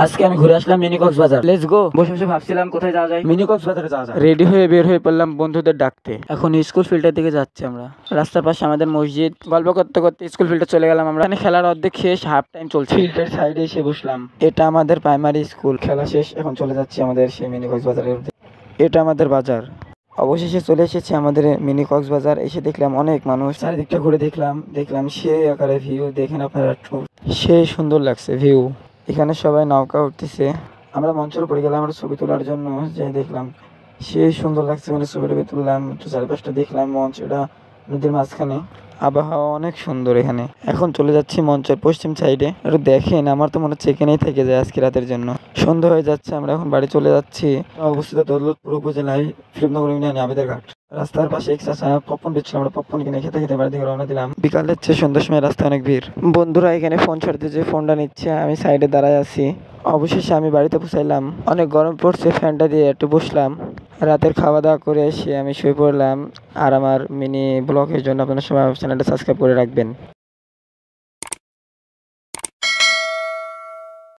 আজকে আমি ঘুরে আসলাম মিনি কক্সবাজার। Let's go. বসে বসে ভাবছিলাম কোথায় যাওয়া যায়, মিনি কক্সবাজারে যাওয়া যায়। রেডি হয়ে বের হয়ে পড়লাম বন্ধুদের ডাকতে। এখন স্কুল ফিল্ডের দিকে যাচ্ছি আমরা। রাস্তার পাশে আমাদের মসজিদ। গল্প করতে করতে স্কুল ফিল্ডে চলে গেলাম আমরা। এখানে খেলার অর্ধেক শেষ, হাফ টাইম চলছে। ফিল্ডের সাইডে এসে বসলাম। এটা আমাদের প্রাইমারি স্কুল। খেলা শেষ, এখন চলে যাচ্ছি আমাদের সেই মিনি কক্সবাজারের। এটা আমাদের বাজার। অবশেষে চলে এসেছি আমাদের মিনি কক্সবাজার। এসে দেখলাম অনেক মানুষ। চারিদিকটা ঘুরে দেখলাম সেই আকারে ভিউ। দেখেন আপনারা, সেই সুন্দর লাগছে ভিউ। এখানে সবাই নৌকা উঠতেছে। আমরা মঞ্চের উপরে গেলাম আমরা ছবি তোলার জন্য। যে দেখলাম সেই সুন্দর লাগছে, মানে ছবি টবি তুললাম। একটু চারিপাশটা দেখলাম। মঞ্চটা নদীর মাঝখানে, আবহাওয়া অনেক সুন্দর এখানে। এখন চলে যাচ্ছি মঞ্চের পশ্চিম সাইডে। একটু দেখেন, আমার তো মনে হচ্ছে এখানেই থেকে যায় আজকে রাতের জন্য। সন্ধ্যা হয়ে যাচ্ছে, আমরা এখন বাড়ি চলে যাচ্ছি। অবস্থিত দৌলতপুর উপজেলায় ফিল্মনগর ইউনিয়নে আবেদের ঘাট। রাস্তার পাশে এক চাচা পপকর্ন বেচছিল। আমরা পপকর্ন কিনে খেতে খেতে বাড়ি থেকে রওনা দিলাম। বিকালের চেয়ে সন্ধ্যার সময় রাস্তায় অনেক ভিড়। বন্ধুরা এখানে ফোন ছাড়তে যে ফোনটা নিচ্ছে, আমি সাইডে দাঁড়ায় আছি। অবশেষে আমি বাড়িতে পৌঁছাইলাম। অনেক গরম পড়ছে, ফ্যানটা দিয়ে একটু বসলাম। রাতের খাওয়া দাওয়া করে এসে আমি শুয়ে পড়লাম। আর আমার মিনি ব্লগের জন্য আপনারা সবাই চ্যানেলটা সাবস্ক্রাইব করে রাখবেন।